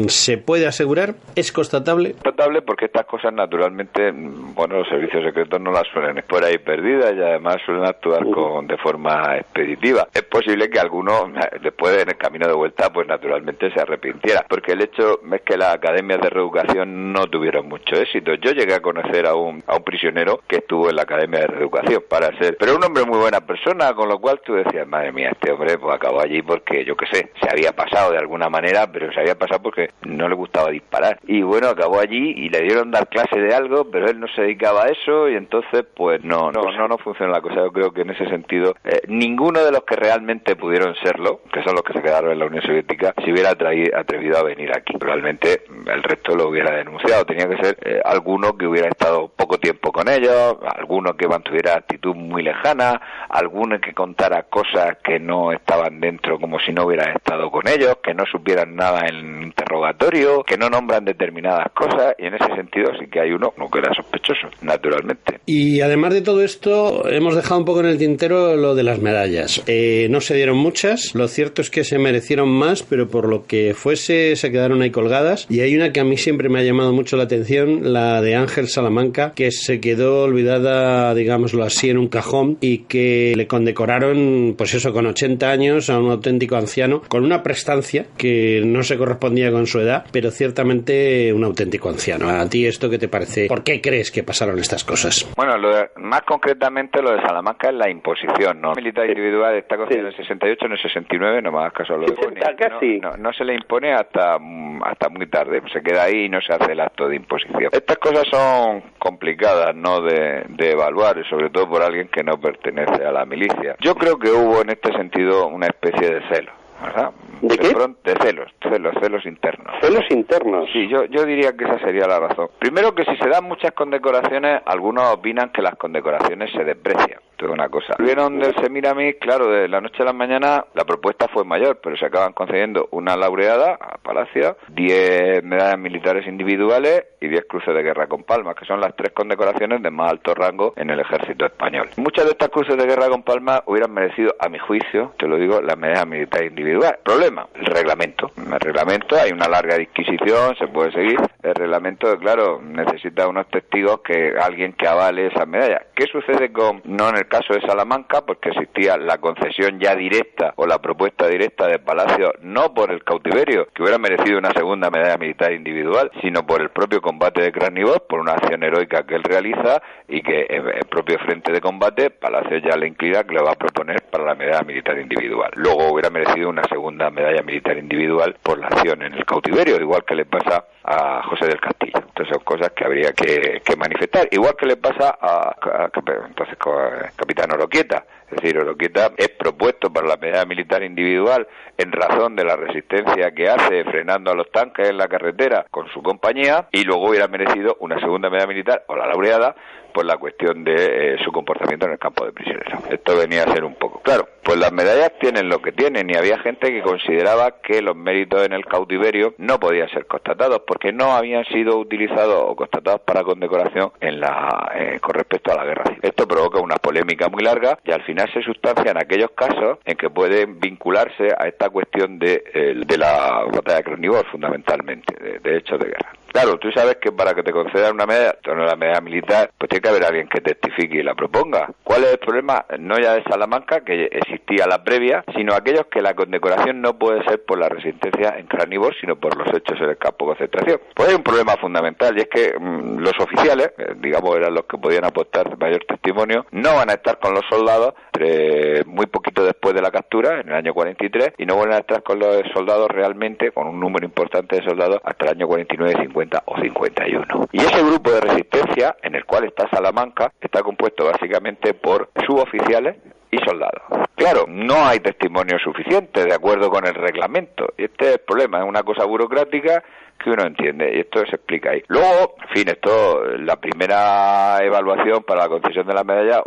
se puede asegurar? ¿Es constatable? Constatable porque estas cosas naturalmente, bueno, los servicios secretos no las suelen por ahí perdidas y además suelen actuar de forma expeditiva. Es posible que alguno, después en el camino de vuelta, pues naturalmente se arrepintiera, porque el hecho es que las academias de reeducación no tuvieron mucho éxito. Yo llegué a conocer a un prisionero que estuvo en la academia de reeducación pero un hombre muy buena persona, con lo cual tú decías, madre mía, este hombre pues acabó allí porque, yo qué sé, se había pasado de alguna manera, pero se había pasado porque no le gustaba disparar. Y bueno, acabó allí y le dieron dar clase de algo, pero él no se dedicaba a eso y entonces pues no funciona la cosa. Yo creo que en ese sentido ninguno de los que realmente pudieron serlo, que son los que se quedaron en la Unión Soviética, se hubiera atrevido a venir aquí. Probablemente el resto lo hubiera denunciado. Tenía que ser alguno que hubiera estado poco tiempo con ellos, alguno que mantuviera actitud muy lejana, alguno que contara cosas que no estaban dentro como si no hubieran estado con ellos, que no supieran nada en interrogatorio, que no nombran determinadas cosas, y en ese sentido sí que hay uno que era sospechoso, naturalmente. Y además de todo esto, hemos dejado un poco en el tintero lo de las medallas. No se dieron muchas, lo cierto es que se merecieron más, pero por lo que fuese se quedaron ahí colgadas, y hay una que a mí siempre me ha llamado mucho la atención, la de Ángel Salamanca, que se quedó olvidada, digámoslo así, en un cajón, y que le condecoraron, pues eso, con 80 años, a un auténtico anciano, con una prestancia que no se correspondía con su edad, pero ciertamente un auténtico anciano. ¿A ti esto qué te parece? ¿Por qué crees que pasaron estas cosas? Bueno, más concretamente lo de Salamanca es la imposición, ¿no? El militar individual está concedido en el 68, en el 69, no me hagas caso a lo de Boni. No se le impone hasta muy tarde, se queda ahí y no se hace el acto de imposición. Estas cosas son complicadas, ¿no?, de evaluar, y sobre todo por alguien que no pertenece a la milicia. Yo creo que hubo en este sentido una especie de celo, ¿verdad? ¿De qué? De celos internos. ¿Celos internos? Sí, yo diría que esa sería la razón. Primero, que si se dan muchas condecoraciones, algunos opinan que las condecoraciones se desprecian. Esto es una cosa. Vieron del Semiramis, claro, de la noche a la mañana la propuesta fue mayor, pero se acaban concediendo una laureada a Palacio, 10 medallas militares individuales y 10 cruces de guerra con palmas, que son las 3 condecoraciones de más alto rango en el ejército español. Muchas de estas cruces de guerra con palmas hubieran merecido, a mi juicio, te lo digo, la medalla militar individual. Problema, el reglamento. En el reglamento hay una larga disquisición, se puede seguir. El reglamento, claro, necesita unos testigos, que alguien que avale esas medallas. ¿Qué sucede no en el caso de Salamanca? Porque existía la concesión ya directa o la propuesta directa de Palacio, no por el cautiverio, que hubiera merecido una segunda medalla militar individual, sino por el propio combate de Krasnivor, por una acción heroica que él realiza, y que el propio frente de combate, Palacio ya le inclina que le va a proponer para la medalla militar individual. Luego hubiera merecido una segunda medalla militar individual por la acción en el cautiverio, igual que le pasa a José del Castillo. Entonces son cosas que habría que manifestar, igual que le pasa a capitán Oroquieta. Es decir, Oroquieta es propuesto para la medalla militar individual en razón de la resistencia que hace frenando a los tanques en la carretera con su compañía, y luego hubiera merecido una segunda medalla militar o la laureada por la cuestión de su comportamiento en el campo de prisioneros. Esto venía a ser un poco claro. Pues las medallas tienen lo que tienen, y había gente que consideraba que los méritos en el cautiverio no podían ser constatados porque no habían sido utilizados o constatados para condecoración con respecto a la guerra civil. Esto provoca una polémica muy larga, y al final se sustancian aquellos casos en que pueden vincularse a esta cuestión de la batalla de Krasnivor, fundamentalmente, de hechos de guerra. Claro, tú sabes que para que te concedan una medalla, no la medalla militar, pues tiene que haber alguien que testifique y la proponga. ¿Cuál es el problema? No ya de Salamanca, que existía la previa, sino aquellos que la condecoración no puede ser por la resistencia en Krasnivor, sino por los hechos en el campo de concentración. Pues hay un problema fundamental, y es que los oficiales, digamos, eran los que podían aportar mayor testimonio, no van a estar con los soldados muy poquito después de la captura, en el año 43, y no van a estar con los soldados realmente, con un número importante de soldados, hasta el año 49, 50 o 51. Y ese grupo de resistencia, en el cual está Salamanca, está compuesto básicamente por suboficiales y soldados. Claro, no hay testimonio suficiente de acuerdo con el reglamento, y este es el problema, es una cosa burocrática que uno entiende, y esto se explica ahí. Luego, en fin, la primera evaluación para la concesión de la medalla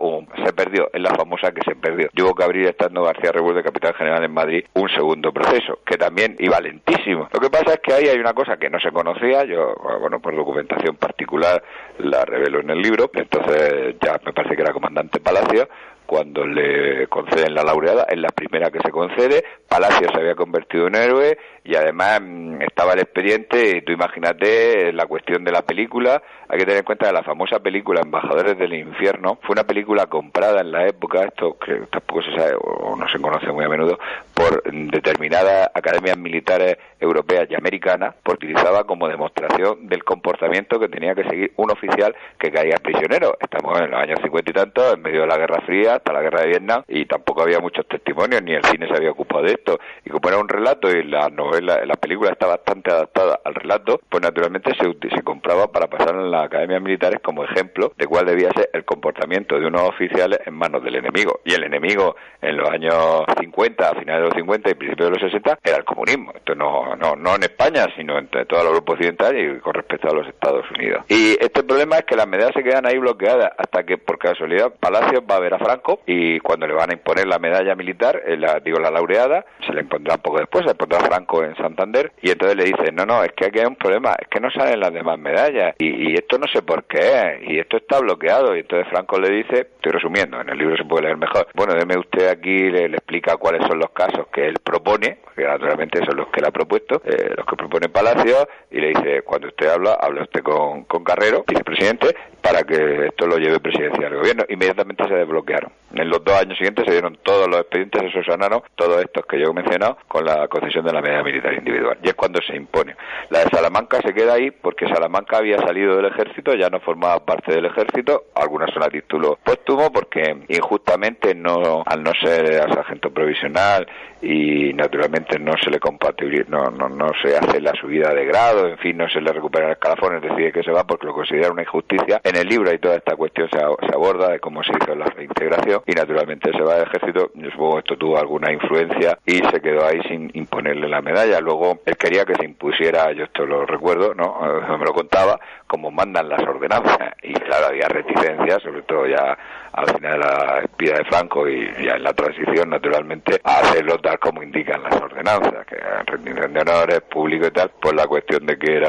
se perdió, es la famosa que se perdió. Tuvo que abrir, estando García Revuelta, capitán general en Madrid, un segundo proceso, que también iba lentísimo. Lo que pasa es que ahí hay una cosa que no se conocía, yo, bueno, por documentación particular la revelo en el libro, entonces ya me parece que era comandante Palacio, cuando le conceden la laureada, es la primera que se concede. Palacio se había convertido en héroe, y además estaba el expediente, y tú imagínate la cuestión de la película. Hay que tener en cuenta que la famosa película Embajadores del Infierno fue una película comprada en la época, esto que tampoco se sabe o no se conoce muy a menudo, por determinadas academias militares europeas y americanas, porque utilizaba como demostración del comportamiento que tenía que seguir un oficial que caía prisionero. Estamos en los años 50 y tantos, en medio de la Guerra Fría, hasta la Guerra de Vietnam, y tampoco había muchos testimonios, ni el cine se había ocupado de esto. Y como era un relato, y la película está bastante adaptada al relato, pues naturalmente se compraba para pasar en las academias militares como ejemplo de cuál debía ser el comportamiento de unos oficiales en manos del enemigo. Y el enemigo en los años 50, a finales de los 50 y principios de los 60, era el comunismo. Esto no en España, sino entre toda la Europa occidental y con respecto a los Estados Unidos. Y este problema es que las medallas se quedan ahí bloqueadas hasta que, por casualidad, Palacio va a ver a Franco, y cuando le van a imponer la medalla militar, la laureada, se le impondrá poco después, se le pondrá Franco en Santander, y entonces le dice, no, es que aquí hay un problema, es que no salen las demás medallas, y esto no sé por qué, y esto está bloqueado. Y entonces Franco le dice, estoy resumiendo, en el libro se puede leer mejor, bueno, deme usted aquí, le explica cuáles son los casos casos que él propone, que naturalmente son los que él ha propuesto, los que propone Palacio, y le dice, cuando usted habla usted con Carrero, vicepresidente, para que esto lo lleve presidencia del gobierno. Inmediatamente se desbloquearon. En los 2 años siguientes se dieron todos los expedientes, se subsanaron todos estos que yo he mencionado con la concesión de la medalla militar individual. Y es cuando se impone. La de Salamanca se queda ahí porque Salamanca había salido del ejército, ya no formaba parte del ejército, algunas son a título póstumo porque injustamente al no ser sargento provisional y naturalmente no se le compatibiliza, no se hace la subida de grado, en fin, no se le recupera el escalafón, decide que se va porque lo considera una injusticia. En el libro hay toda esta cuestión se aborda de cómo se hizo la reintegración y naturalmente se va del ejército. Yo supongo que esto tuvo alguna influencia y se quedó ahí sin imponerle la medalla. Luego él quería que se impusiera, yo esto lo recuerdo, ¿no? Me lo contaba, como mandan las ordenanzas, y claro, había reticencias, sobre todo ya al final de la espía de Franco y ya en la transición, naturalmente, a hacerlo tal como indican las ordenanzas, que rendición de honores, público y tal, por la cuestión de que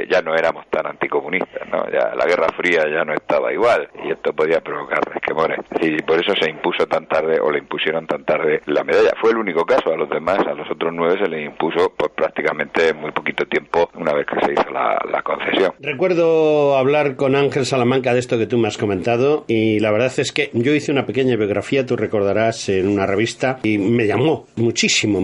ya no éramos tan anticomunistas, ¿no? Ya la Guerra Fría ya no estaba igual, y esto podía provocar resquemores. Y por eso se impuso tan tarde, o le impusieron tan tarde la medalla. Fue el único caso. A los demás, a los otros 9 se les impuso pues prácticamente muy poquito tiempo una vez que se hizo la concesión. Recuerdo hablar con Ángel Salamanca de esto que tú me has comentado, y la verdad es que yo hice una pequeña biografía, tú recordarás, en una revista, y me llamó muchísimo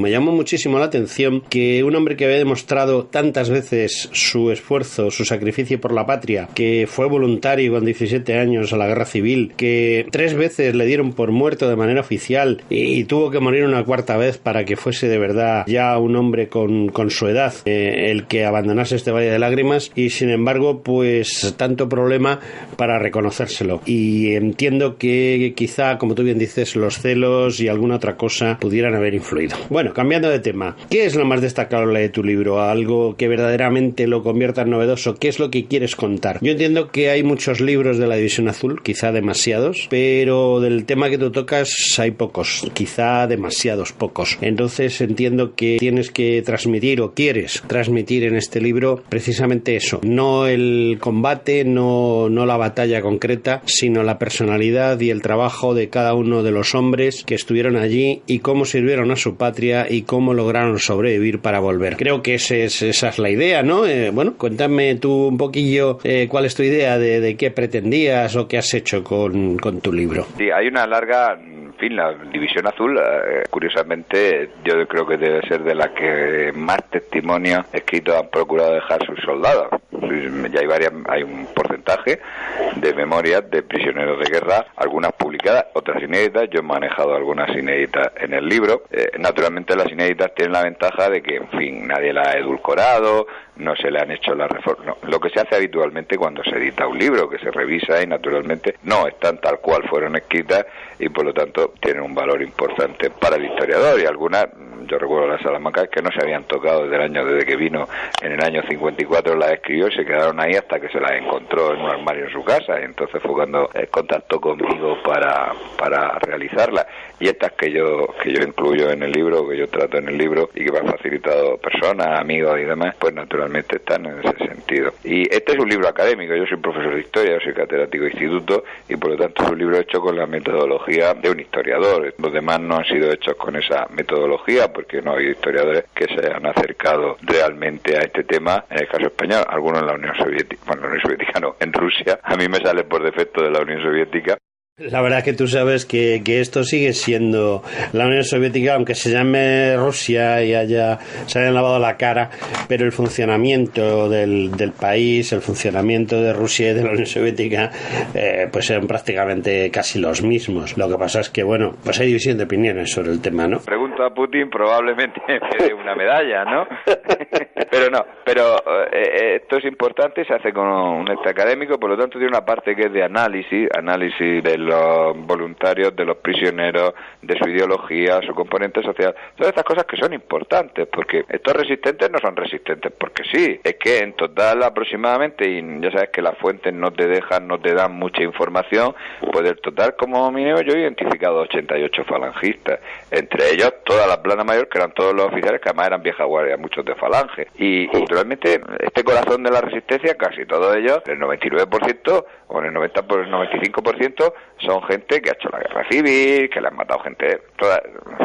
la atención que un hombre que había demostrado tantas veces su esfuerzo, su sacrificio por la patria, que fue voluntario con 17 años a la guerra civil, que 3 veces le dieron por muerto de manera oficial y tuvo que morir una 4ª vez para que fuese de verdad ya un hombre con su edad el que abandonase este valle de lágrimas, y sin embargo pues tanto problema para reconocérselo. Y entiendo que quizá, como tú bien dices, los celos y alguna otra cosa pudieran haber influido. Bueno, cambiando de tema, ¿qué es lo más destacable de tu libro? ¿Algo que verdaderamente lo convierta en novedoso? ¿Qué es lo que quieres contar? Yo entiendo que hay muchos libros de la División Azul, quizá demasiados, pero del tema que tú tocas hay pocos, quizá demasiados pocos. Entonces entiendo que tienes que transmitir, o quieres transmitir en este libro, precisamente eso, no el combate, no la batalla concreta, sino la personalidad y el trabajo de cada uno de los hombres que estuvieron allí y cómo sirvieron a su patria y cómo lograron sobrevivir para volver. Creo que esa es la idea, ¿no? Bueno, cuéntame tú un poquillo cuál es tu idea de qué pretendías o qué has hecho con tu libro. Sí, hay una larga... En fin, la División Azul, curiosamente, yo creo que debe ser de la que más testimonios escritos han procurado dejar sus soldados. Ya hay un porcentaje de memorias de prisioneros de guerra, algunas publicadas, otras inéditas. Yo he manejado algunas inéditas en el libro. Naturalmente las inéditas tienen la ventaja de que, en fin, nadie las ha edulcorado, no se le han hecho las reformas. No, lo que se hace habitualmente cuando se edita un libro, que se revisa y naturalmente no están tal cual fueron escritas y por lo tanto tienen un valor importante para el historiador. Y algunas, yo recuerdo las Salamanca, que no se habían tocado desde que vino en el año 54, las escribió y se quedaron ahí hasta que se las encontró en un armario en su casa, y entonces fue cuando contactó conmigo para realizarlas. Y estas que yo incluyo en el libro, que yo trato en el libro y que me han facilitado personas, amigos y demás, pues naturalmente están en ese sentido. Y este es un libro académico. Yo soy profesor de historia, yo soy catedrático de instituto y por lo tanto es un libro hecho con la metodología de un historiador. Los demás no han sido hechos con esa metodología porque no ha habido historiadores que se han acercado realmente a este tema. En el caso español, algunos en la Unión Soviética, no, en Rusia. A mí me sale por defecto de la Unión Soviética. La verdad es que tú sabes que esto sigue siendo la Unión Soviética, aunque se llame Rusia y se hayan lavado la cara, pero el funcionamiento del país, el funcionamiento de Rusia y de la Unión Soviética, pues eran prácticamente casi los mismos. Lo que pasa es que, bueno, pues hay división de opiniones sobre el tema, ¿no? Pregunto a Putin, probablemente me dé una medalla, ¿no? pero esto es importante, se hace con un académico, por lo tanto tiene una parte que es de análisis de los voluntarios, de los prisioneros, de su ideología, su componente social, todas estas cosas que son importantes, porque estos resistentes no son resistentes porque sí, es que en total aproximadamente, y ya sabes que las fuentes no te dan mucha información, pues del total como mínimo yo he identificado 88 falangistas, entre ellos toda la plana mayor, que eran todos los oficiales, que además eran vieja guardia, muchos de falange, y realmente este corazón de la resistencia, casi todos ellos, el 99% o el 95% son gente que ha hecho la guerra civil, que le han matado gente,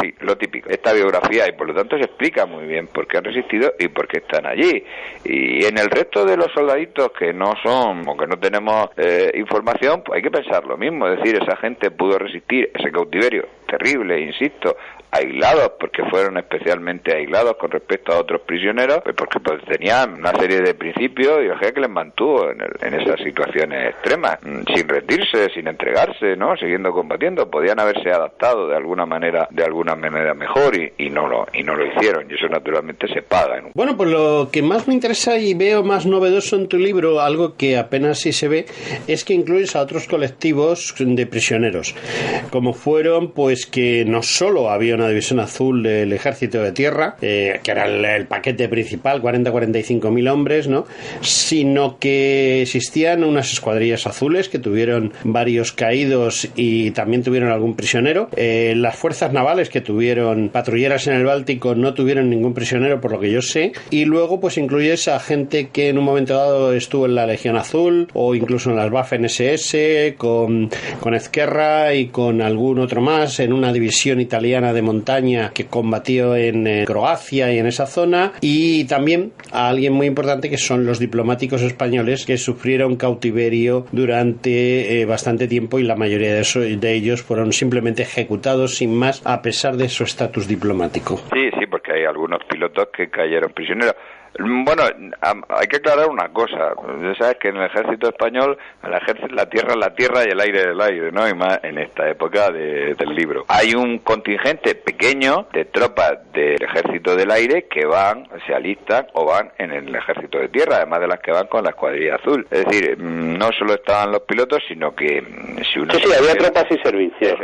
sí, lo típico, esta biografía, y por lo tanto se explica muy bien por qué han resistido y por qué están allí. Y en el resto de los soldaditos que no son, o que no tenemos información, pues hay que pensar lo mismo, es decir, esa gente pudo resistir ese cautiverio terrible, insisto, aislados, porque fueron especialmente aislados con respecto a otros prisioneros, porque pues tenían una serie de principios y que les mantuvo en esas situaciones extremas, sin rendirse, sin entregarse, ¿no? Siguiendo combatiendo. Podían haberse adaptado de alguna manera mejor y no lo hicieron, y eso naturalmente se paga. Bueno, pues lo que más me interesa y veo más novedoso en tu libro, algo que apenas sí se ve, es que incluyes a otros colectivos de prisioneros, como fueron, pues que no solo había una división azul del Ejército de Tierra, que era el paquete principal, 40-45.000 hombres, ¿no? Sino que existían unas escuadrillas azules que tuvieron varios caídos y también tuvieron algún prisionero. Las fuerzas navales que tuvieron patrulleras en el Báltico no tuvieron ningún prisionero, por lo que yo sé. Y luego pues incluyes a gente que en un momento dado estuvo en la Legión Azul o incluso en las Waffen-SS, con Ezquerra y con algún otro más, en una división italiana de montaña que combatió en Croacia y en esa zona, y también a alguien muy importante que son los diplomáticos españoles que sufrieron cautiverio durante bastante tiempo, y la mayoría de ellos fueron simplemente ejecutados sin más, a pesar de su estatus diplomático. Sí, porque hay algunos pilotos que cayeron prisioneros. Bueno, hay que aclarar una cosa. Ya sabes que en el ejército español, la tierra es la tierra y el aire es el aire, ¿no? Y más en esta época del libro. Hay un contingente pequeño de tropas del ejército del aire que se alistan o van en el ejército de tierra, además de las que van con la escuadrilla azul. Es decir, no solo estaban los pilotos, sino que si uno... Sí, había tropas y servicios.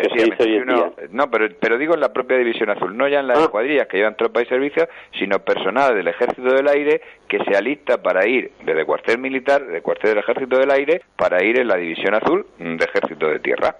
No, pero digo en la propia división azul, no ya en las escuadrillas que llevan tropas y servicios, sino personal del ejército del aire que se alista para ir desde cuartel militar, del cuartel del ejército del aire, para ir en la división azul de ejército de tierra.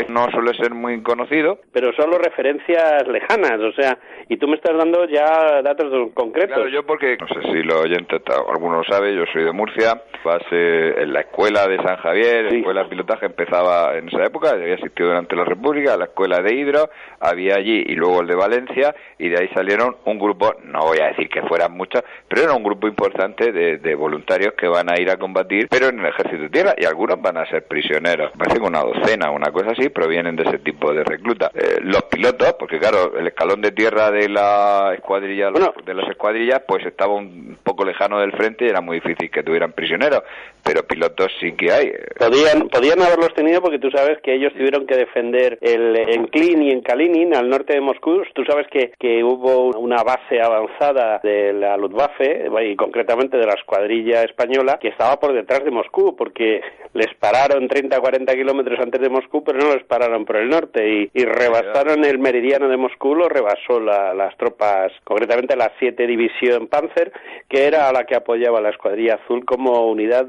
No suele ser muy conocido, pero solo referencias lejanas, o sea, y tú me estás dando ya datos concretos. Claro, yo porque, no sé si los oyentes, alguno lo sabe, yo soy de Murcia, base en la escuela de San Javier, la escuela de pilotaje empezaba en esa época, había existido durante la República, la escuela de Hidro, había allí, y luego el de Valencia, y de ahí salieron un grupo, no voy a decir que fueran muchos, pero era un grupo importante de voluntarios que van a ir a combatir, pero en el ejército de tierra, y algunos van a ser prisioneros. Parece que una docena, una cosa así, provienen de ese tipo de reclutas. Los pilotos, porque claro, el escalón de tierra de la escuadrilla, de las escuadrillas, pues estaba un poco lejano del frente y era muy difícil que tuvieran prisioneros, pero pilotos sí que hay. Podían haberlos tenido, porque tú sabes que ellos tuvieron que defender en Klin y en Kalinin, al norte de Moscú. Tú sabes que hubo una base avanzada de la Luftwaffe, y concretamente de la escuadrilla española, que estaba por detrás de Moscú, porque les pararon 30-40 kilómetros antes de Moscú, pero no les pararon por el norte, y rebasaron el meridiano de Moscú, lo rebasó las tropas, concretamente la 7 División Panzer, que era a la que apoyaba la escuadrilla azul como unidad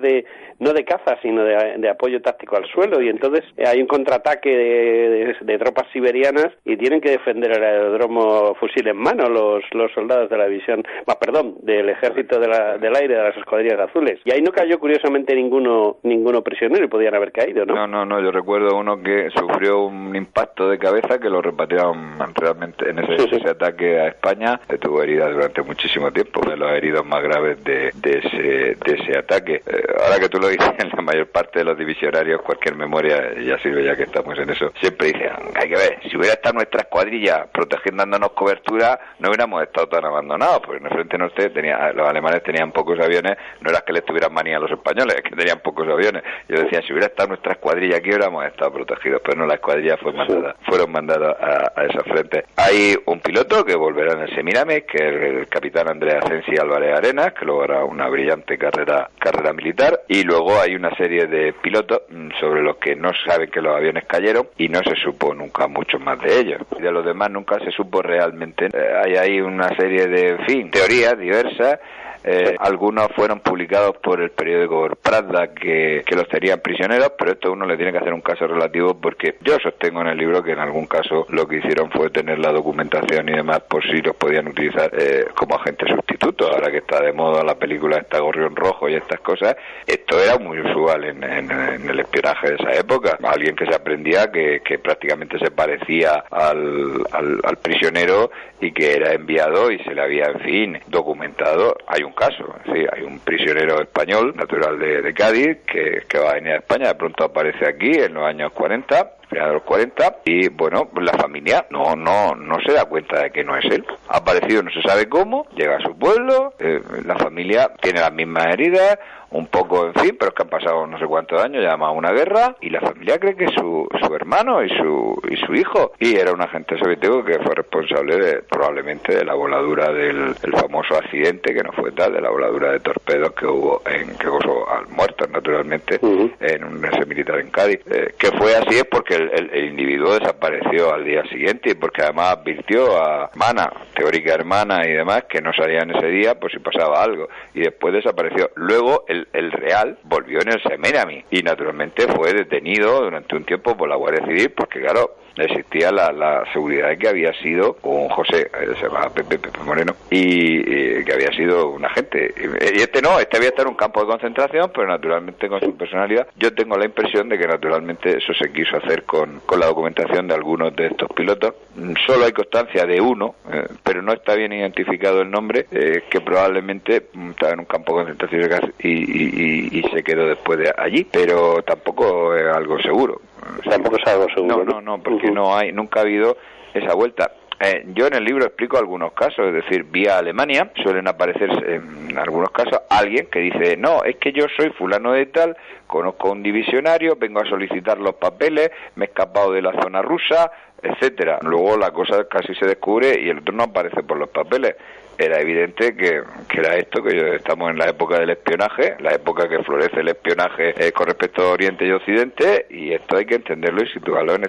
no de caza, sino de apoyo táctico al suelo, y entonces hay un contraataque de tropas siberianas y tienen que defender el aeródromo fusil en mano los soldados de la división, del ejército del aire de las escuadrillas azules, y ahí no cayó curiosamente ninguno prisionero, y podían haber caído, ¿no? No, yo recuerdo uno que sufrió un impacto de cabeza que lo repatriaron realmente en ese ataque a España, tuvo heridas durante muchísimo tiempo, de los heridos más graves de ese ataque. Ahora que tú lo dices, en la mayor parte de los divisionarios, cualquier memoria, ya sirve ya que estamos en eso, siempre dicen, hay que ver, si hubiera estado nuestra escuadrilla protegiendo, dándonos cobertura, no hubiéramos estado tan abandonados, porque en el frente norte los alemanes tenían pocos aviones, no era que les tuvieran manía a los españoles, es que tenían pocos aviones. Yo decía, si hubiera estado nuestra escuadrilla aquí, hubiéramos estado protegidos, pero no, la escuadrilla fueron mandadas a esa frente. Hay un piloto que volverá en el Semiramis, que es el capitán Andrés Asensi Álvarez Arenas, que luego hará una brillante carrera militar, y luego hay una serie de pilotos sobre los que no saben que los aviones cayeron y no se supo nunca mucho más de ellos. De los demás nunca se supo realmente. Hay ahí una serie de, teorías diversas. Algunos fueron publicados por el periódico Pravda que los tenían prisioneros, pero esto uno le tiene que hacer un caso relativo, porque yo sostengo en el libro que en algún caso lo que hicieron fue tener la documentación y demás por si los podían utilizar como agentes sustitutos. Ahora que está de moda la película esta Gorrión Rojo y estas cosas, esto era muy usual en el espionaje de esa época. Alguien que se aprendía que prácticamente se parecía al prisionero y que era enviado y se le había, en fin, documentado. Hay un caso, sí, hay un prisionero español, natural de Cádiz, que va a venir a España, de pronto aparece aquí en los años 40, finales de los 40, y bueno, la familia no se da cuenta de que no es él. Ha aparecido no se sabe cómo, llega a su pueblo, la familia tiene las mismas heridas, un poco, en fin, pero es que han pasado no sé cuántos años, ya más una guerra, y la familia cree que es su hermano y su hijo, y era un agente soviético que fue responsable probablemente de la voladura del famoso accidente, que no fue tal, de la voladura de torpedos que hubo que causó al muertos naturalmente en un base militar en Cádiz. Que fue así es porque el individuo desapareció al día siguiente, y porque además advirtió a hermana, teórica hermana y demás, que no salían ese día por si pasaba algo, y después desapareció. Luego el real volvió en el Semerami y naturalmente fue detenido durante un tiempo por la Guardia Civil, porque claro, existía la seguridad de que había sido un José, se llamaba Pepe Moreno, y que había sido un agente. Y este había estado en un campo de concentración, pero naturalmente con su personalidad. Yo tengo la impresión de que naturalmente eso se quiso hacer con la documentación de algunos de estos pilotos. Solo hay constancia de uno, pero no está bien identificado el nombre, que probablemente estaba en un campo de concentración y se quedó después de allí, pero tampoco es algo seguro. Tampoco es algo seguro. No, porque nunca ha habido esa vuelta. Yo en el libro explico algunos casos, es decir, vía Alemania suelen aparecer en algunos casos alguien que dice, no, es que yo soy fulano de tal, conozco un divisionario, vengo a solicitar los papeles, me he escapado de la zona rusa, etcétera. Luego la cosa casi se descubre y el otro no aparece por los papeles. Era evidente que era esto, que estamos en la época del espionaje, la época que florece el espionaje con respecto a Oriente y Occidente, y esto hay que entenderlo y situarlo en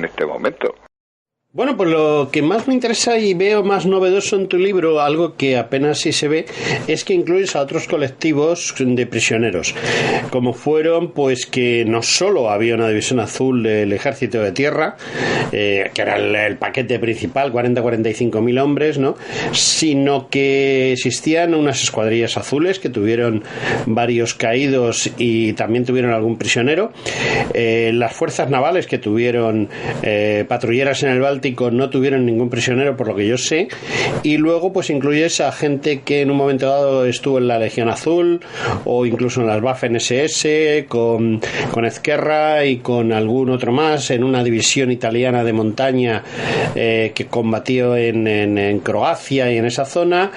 este momento. Bueno, pues lo que más me interesa y veo más novedoso en tu libro, algo que apenas sí se ve, es que incluyes a otros colectivos de prisioneros, como fueron, pues que no solo había una división azul del Ejército de Tierra, que era el paquete principal, 40-45.000 hombres, ¿no?, sino que existían unas escuadrillas azules que tuvieron varios caídos y también tuvieron algún prisionero, las fuerzas navales que tuvieron patrulleras en el Báltico no tuvieron ningún prisionero por lo que yo sé, y luego pues incluyes a gente que en un momento dado estuvo en la Legión Azul o incluso en las Waffen-SS con Ezquerra y con algún otro más en una división italiana de montaña que combatió en Croacia y en esa zona,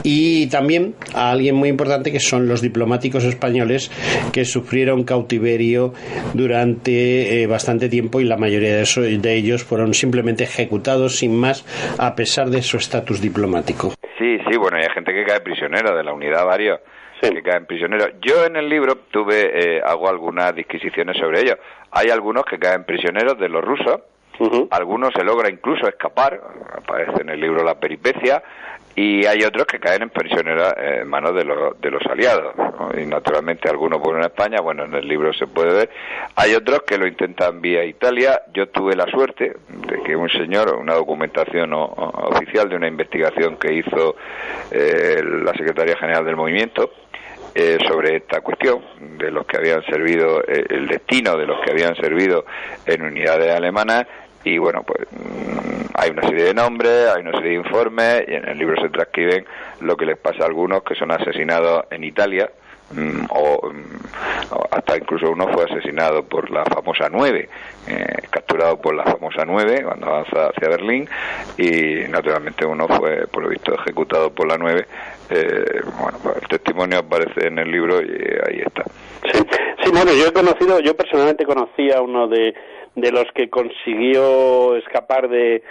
y también a alguien muy importante que son los diplomáticos españoles que sufrieron cautiverio durante bastante tiempo, y la mayoría de ellos fueron simplemente ejecutados sin más a pesar de su estatus diplomático. Sí, bueno, hay gente que cae prisionera de la unidad, varios que caen prisioneros. Yo en el libro hago algunas disquisiciones sobre ello. Hay algunos que caen prisioneros de los rusos, algunos se logra incluso escapar, aparece en el libro la peripecia, y hay otros que caen en prisioneros en manos de los aliados, ¿no? Y naturalmente algunos vuelven a España, bueno, en el libro se puede ver. Hay otros que lo intentan vía Italia. Yo tuve la suerte de que un señor, una documentación oficial de una investigación que hizo la Secretaría General del Movimiento sobre esta cuestión de los que habían servido, el destino de los que habían servido en unidades alemanas. Y bueno, pues hay una serie de nombres, hay una serie de informes, y en el libro se transcriben lo que les pasa a algunos que son asesinados en Italia, o hasta incluso uno fue asesinado por la famosa 9, capturado por la famosa 9 cuando avanza hacia Berlín, y naturalmente uno fue, por lo visto, ejecutado por la 9. Bueno, pues el testimonio aparece en el libro y ahí está. Sí, bueno, yo personalmente conocí a uno de los que consiguió escapar del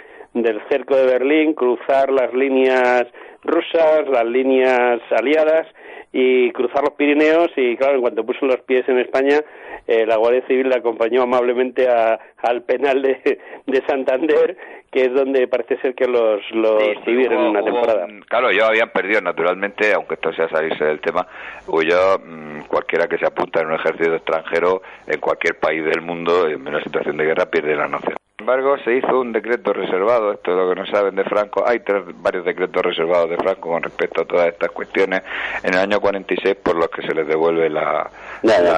cerco de Berlín, cruzar las líneas rusas, las líneas aliadas, y cruzar los Pirineos, y claro, en cuanto puso los pies en España, la Guardia Civil le acompañó amablemente al penal de Santander, que es donde parece ser que los tuvieron en una temporada. Claro, ellos habían perdido naturalmente, aunque esto sea salirse del tema, cualquiera que se apunta en un ejército extranjero en cualquier país del mundo en una situación de guerra pierde la nación. Sin embargo, se hizo un decreto reservado, esto es lo que no saben de Franco, hay varios decretos reservados de Franco con respecto a todas estas cuestiones en el año 46 por los que se les devuelve la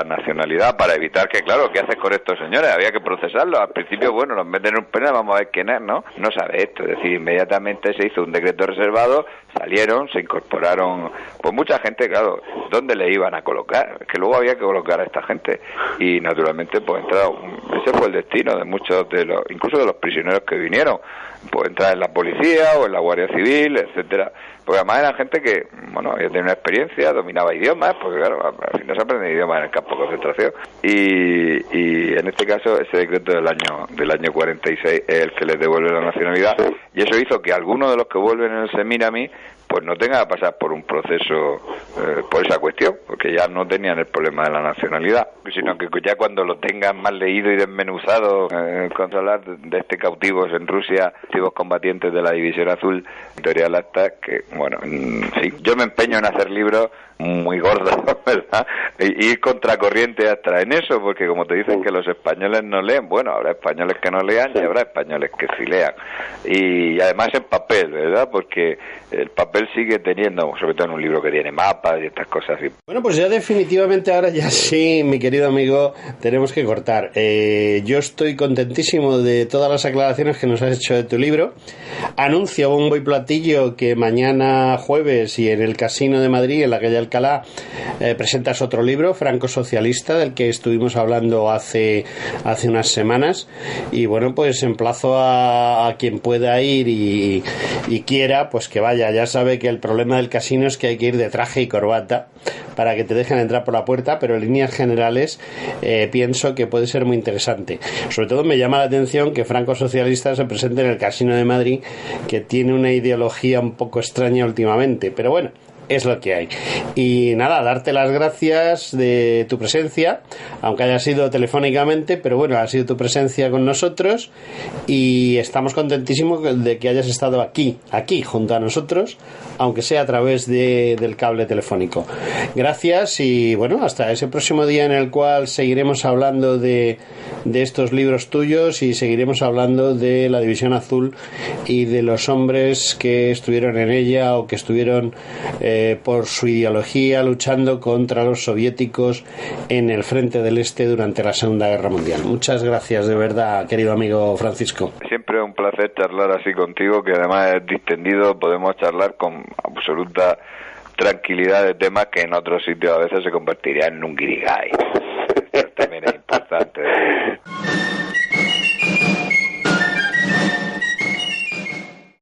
nacionalidad para evitar que, claro, ¿qué haces con estos señores? Había que procesarlos, al principio, bueno, los meten en un penal, vamos a ver quién es, ¿no? No sabe esto, es decir, inmediatamente se hizo un decreto reservado, salieron, se incorporaron, pues mucha gente, claro, ¿dónde le iban a colocar? Es que luego había que colocar a esta gente y naturalmente pues ese fue el destino de muchos de los, incluso de los prisioneros que vinieron, pues entrar en la policía o en la Guardia Civil, etcétera, porque además eran gente que, bueno, había tenido una experiencia, dominaba idiomas, porque claro, al final se aprende idiomas en el campo de concentración, y en este caso ese decreto del año 46 es el que les devuelve la nacionalidad, y eso hizo que algunos de los que vuelven en el Semirami pues no tengan que pasar por un proceso por esa cuestión, porque ya no tenían el problema de la nacionalidad, sino que ya cuando lo tengan más leído y desmenuzado, controlar de este cautivos en Rusia, cautivos combatientes de la División Azul, editorial hasta que, bueno, sí, yo me empeño en hacer libros muy gordos, ¿verdad? Y ir contracorriente hasta en eso, porque como te dicen que los españoles no leen, bueno, habrá españoles que no lean y habrá españoles que sí lean. Y además en papel, ¿verdad? Porque el papel sigue teniendo, sobre todo en un libro que tiene mapas y estas cosas así. Bueno, pues ya definitivamente ahora ya sí, mi querido amigo, tenemos que cortar. Yo estoy contentísimo de todas las aclaraciones que nos has hecho de tu libro. Anuncio bombo y platillo que mañana jueves y en el Casino de Madrid, en la calle Alcalá, presentas otro libro, Franco Socialista, del que estuvimos hablando hace unas semanas, y bueno, pues emplazo a quien pueda ir y quiera, pues que vaya. Ya sabe que el problema del casino es que hay que ir de traje y corbata para que te dejen entrar por la puerta, pero en líneas generales pienso que puede ser muy interesante. Sobre todo me llama la atención que Franco Socialista se presente en el Casino de Madrid, que tiene una ideología un poco extraña últimamente, pero bueno, es lo que hay. Y nada, darte las gracias de tu presencia, aunque haya sido telefónicamente, pero bueno, ha sido tu presencia con nosotros y estamos contentísimos de que hayas estado aquí junto a nosotros, aunque sea a través del cable telefónico. Gracias y bueno, hasta ese próximo día en el cual seguiremos hablando de estos libros tuyos y seguiremos hablando de la División Azul y de los hombres que estuvieron en ella o que estuvieron por su ideología luchando contra los soviéticos en el frente del Este durante la Segunda Guerra Mundial. Muchas gracias de verdad, querido amigo Francisco. Siempre un placer charlar así contigo, que además es distendido, podemos charlar con absoluta tranquilidad de temas que en otros sitios a veces se convertirían en un guirigay. También es importante.